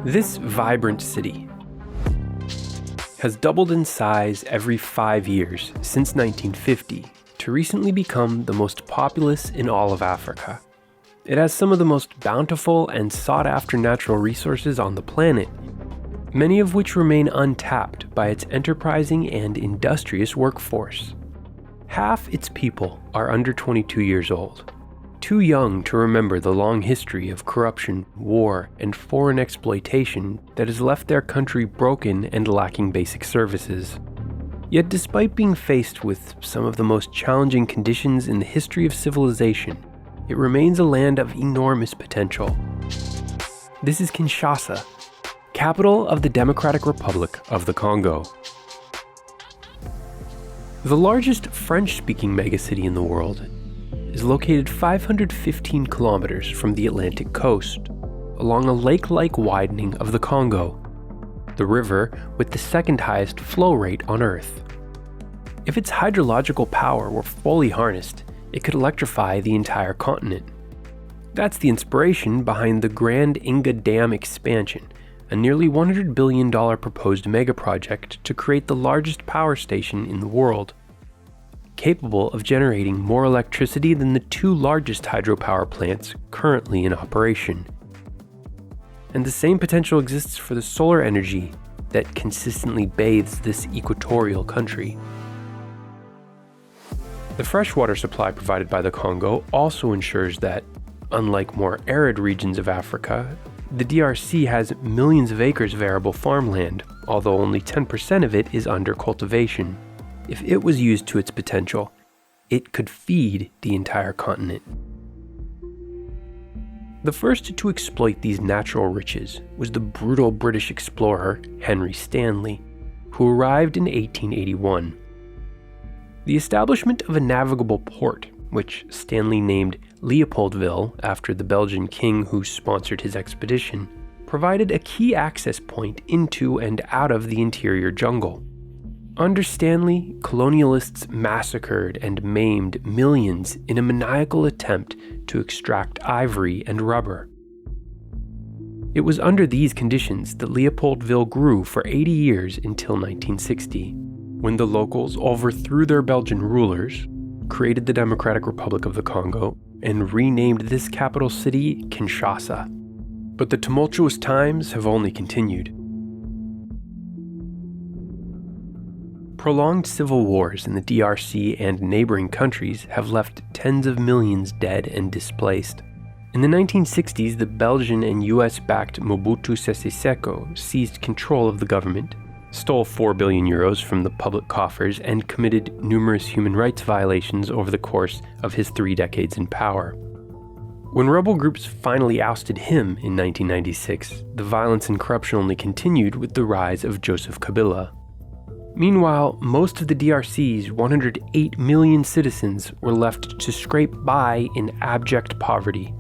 This vibrant city has doubled in size every 5 years since 1950 to recently become the most populous in all of Africa. It has some of the most bountiful and sought-after natural resources on the planet, many of which remain untapped by its enterprising and industrious workforce. Half its people are under 22 years old, too young to remember the long history of corruption, war, and foreign exploitation that has left their country broken and lacking basic services. Yet despite being faced with some of the most challenging conditions in the history of civilization, it remains a land of enormous potential. This is Kinshasa, capital of the Democratic Republic of the Congo. The largest French-speaking megacity in the world is located 515 kilometers from the Atlantic coast, along a lake-like widening of the Congo, the river with the second highest flow rate on Earth. If its hydrological power were fully harnessed, it could electrify the entire continent. That's the inspiration behind the Grand Inga Dam expansion, a nearly $100 billion proposed megaproject to create the largest power station in the world, capable of generating more electricity than the two largest hydropower plants currently in operation. And the same potential exists for the solar energy that consistently bathes this equatorial country. The freshwater supply provided by the Congo also ensures that, unlike more arid regions of Africa, the DRC has millions of acres of arable farmland, although only 10% of it is under cultivation. If it was used to its potential, it could feed the entire continent. The first to exploit these natural riches was the brutal British explorer Henry Stanley, who arrived in 1881. The establishment of a navigable port, which Stanley named Leopoldville after the Belgian king who sponsored his expedition, provided a key access point into and out of the interior jungle. Under Stanley, colonialists massacred and maimed millions in a maniacal attempt to extract ivory and rubber. It was under these conditions that Leopoldville grew for 80 years until 1960, when the locals overthrew their Belgian rulers, created the Democratic Republic of the Congo, and renamed this capital city Kinshasa. But the tumultuous times have only continued. Prolonged civil wars in the DRC and neighboring countries have left tens of millions dead and displaced. In the 1960s, the Belgian and US-backed Mobutu Sese Seko seized control of the government, stole 4 billion euros from the public coffers, and committed numerous human rights violations over the course of his 3 decades in power. When rebel groups finally ousted him in 1996, the violence and corruption only continued with the rise of Joseph Kabila. Meanwhile, most of the DRC's 108 million citizens were left to scrape by in abject poverty.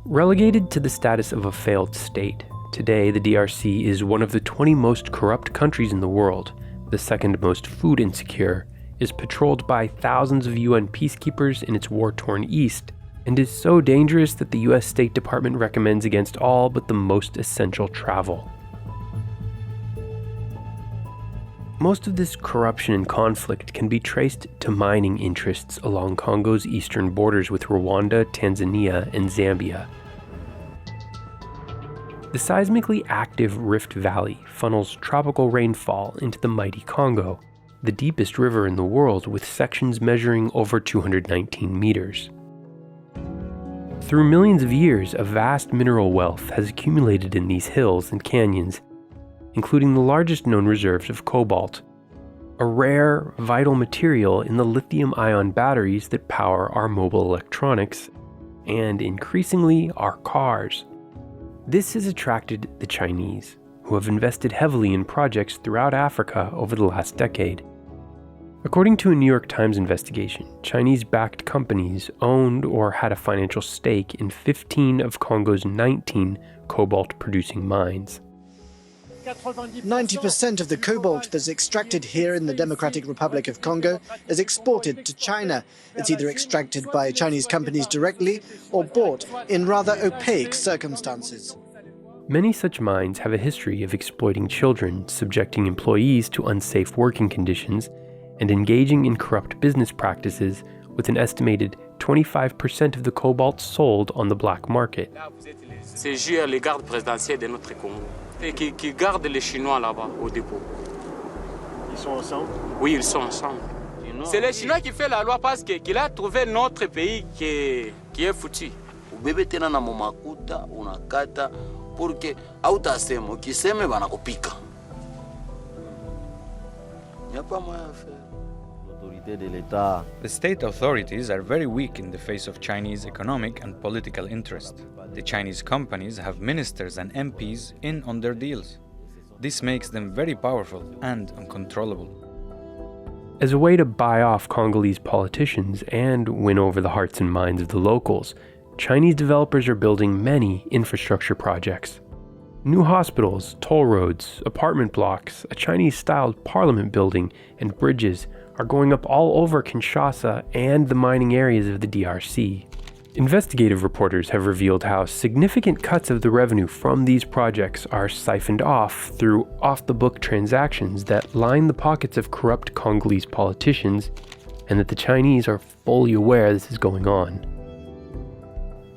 Relegated to the status of a failed state, today the DRC is one of the 20 most corrupt countries in the world, the second most food insecure, is patrolled by thousands of UN peacekeepers in its war-torn east, and is so dangerous that the US State Department recommends against all but the most essential travel. Most of this corruption and conflict can be traced to mining interests along Congo's eastern borders with Rwanda, Tanzania, and Zambia. The seismically active Rift Valley funnels tropical rainfall into the mighty Congo, the deepest river in the world with sections measuring over 219 meters. Through millions of years, a vast mineral wealth has accumulated in these hills and canyons, including the largest known reserves of cobalt, a rare, vital material in the lithium-ion batteries that power our mobile electronics, and increasingly our cars. This has attracted the Chinese, who have invested heavily in projects throughout Africa over the last decade. According to a New York Times investigation, Chinese-backed companies owned or had a financial stake in 15 of Congo's 19 cobalt-producing mines. 90% of the cobalt that's extracted here in the Democratic Republic of Congo is exported to China. It's either extracted by Chinese companies directly or bought in rather opaque circumstances. Many such mines have a history of exploiting children, subjecting employees to unsafe working conditions, and engaging in corrupt business practices, with an estimated 25% of the cobalt sold on the black market. C'est juste les gardes présidentiels de notre Congo qui gardent les Chinois là-bas au dépôt. Ils sont ensemble? Oui, ils sont ensemble. C'est les Chinois qui font la loi parce qu'il a trouvé notre pays qui est foutu. Ubebe tena na makuta unakata porque hautasema ukiseme banakupika. Yapa moya faire. The state authorities are very weak in the face of Chinese economic and political interest. The Chinese companies have ministers and MPs in on their deals. This makes them very powerful and uncontrollable. As a way to buy off Congolese politicians and win over the hearts and minds of the locals, Chinese developers are building many infrastructure projects. New hospitals, toll roads, apartment blocks, a Chinese-styled parliament building, and bridges are going up all over Kinshasa and the mining areas of the DRC. Investigative reporters have revealed how significant cuts of the revenue from these projects are siphoned off through off-the-book transactions that line the pockets of corrupt Congolese politicians, and that the Chinese are fully aware this is going on.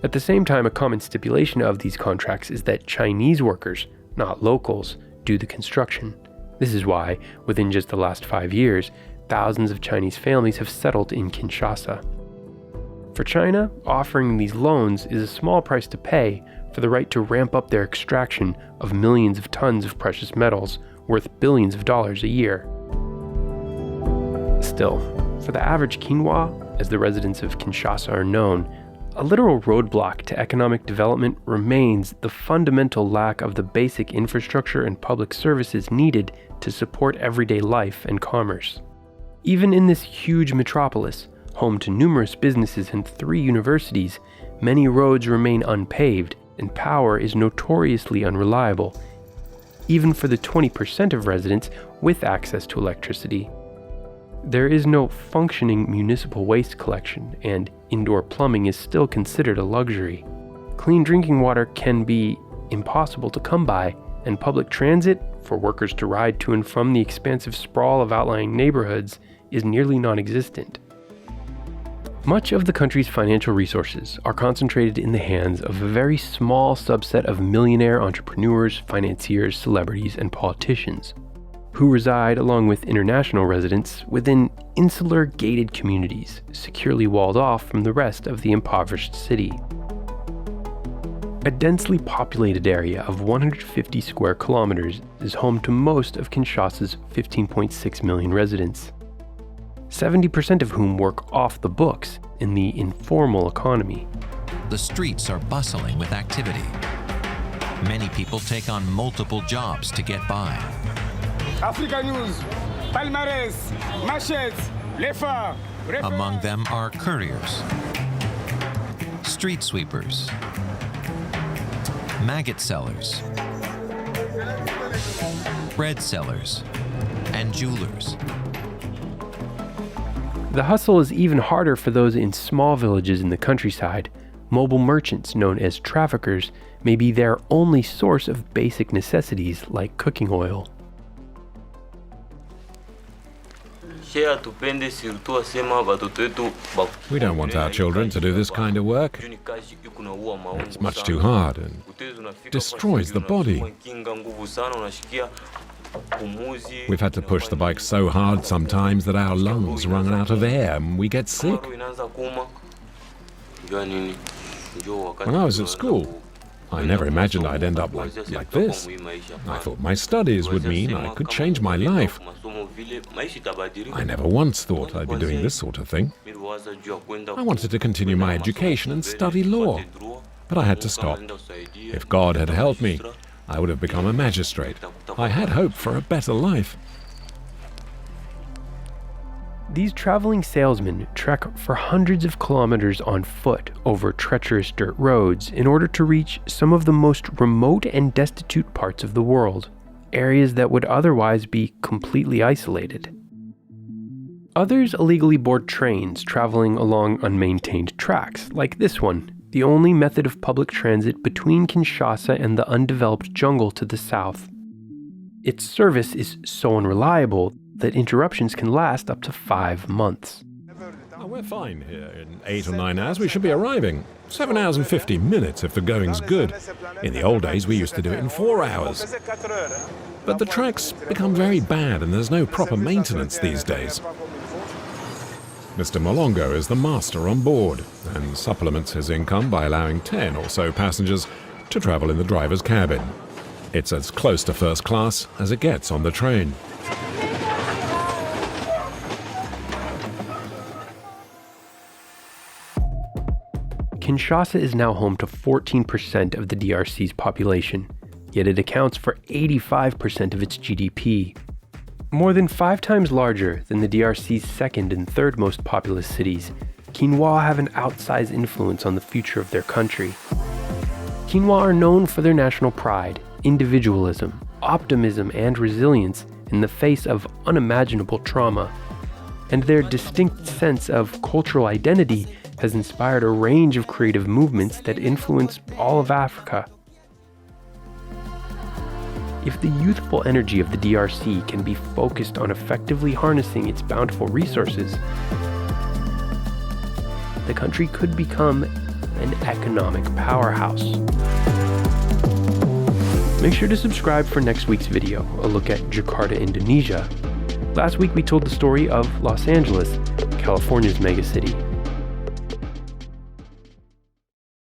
At the same time, a common stipulation of these contracts is that Chinese workers, not locals, do the construction. This is why, within just the last 5 years, thousands of Chinese families have settled in Kinshasa. For China, offering these loans is a small price to pay for the right to ramp up their extraction of millions of tons of precious metals worth billions of dollars a year. Still, for the average Quinois, as the residents of Kinshasa are known, a literal roadblock to economic development remains the fundamental lack of the basic infrastructure and public services needed to support everyday life and commerce. Even in this huge metropolis, home to numerous businesses and 3 universities, many roads remain unpaved and power is notoriously unreliable, even for the 20% of residents with access to electricity. There is no functioning municipal waste collection, and indoor plumbing is still considered a luxury. Clean drinking water can be impossible to come by, and public transit, for workers to ride to and from the expansive sprawl of outlying neighborhoods, is nearly non-existent. Much of the country's financial resources are concentrated in the hands of a very small subset of millionaire entrepreneurs, financiers, celebrities, and politicians, who reside along with international residents within insular gated communities, securely walled off from the rest of the impoverished city. A densely populated area of 150 square kilometers is home to most of Kinshasa's 15.6 million residents, 70% of whom work off the books in the informal economy. The streets are bustling with activity. Many people take on multiple jobs to get by. Africa News, Palmarès, Machette, Lefa. Among them are couriers, street sweepers, maggot sellers, bread sellers, and jewelers. The hustle is even harder for those in small villages in the countryside. Mobile merchants, known as traffickers, may be their only source of basic necessities like cooking oil. We don't want our children to do this kind of work. It's much too hard and destroys the body. We've had to push the bike so hard sometimes that our lungs run out of air and we get sick. When I was at school, I never imagined I'd end up like this. I thought my studies would mean I could change my life. I never once thought I'd be doing this sort of thing. I wanted to continue my education and study law, but I had to stop. If God had helped me, I would have become a magistrate. I had hope for a better life. These traveling salesmen trek for hundreds of kilometers on foot over treacherous dirt roads in order to reach some of the most remote and destitute parts of the world, areas that would otherwise be completely isolated. Others illegally board trains traveling along unmaintained tracks, like this one, the only method of public transit between Kinshasa and the undeveloped jungle to the south. Its service is so unreliable that interruptions can last up to 5 months. Oh, we're fine here. In 8 or 9 hours we should be arriving. 7 hours and 50 minutes if the going's good. In the old days we used to do it in 4 hours. But the tracks become very bad and there's no proper maintenance these days. Mr. Molongo is the master on board and supplements his income by allowing 10 or so passengers to travel in the driver's cabin. It's as close to first class as it gets on the train. Kinshasa is now home to 14% of the DRC's population, yet it accounts for 85% of its GDP. More than 5 times larger than the DRC's second and third most populous cities, Quinois have an outsized influence on the future of their country. Quinois are known for their national pride, individualism, optimism, and resilience in the face of unimaginable trauma. And their distinct sense of cultural identity has inspired a range of creative movements that influence all of Africa. If the youthful energy of the DRC can be focused on effectively harnessing its bountiful resources, the country could become an economic powerhouse. Make sure to subscribe for next week's video, a look at Jakarta, Indonesia. Last week we told the story of Los Angeles, California's megacity.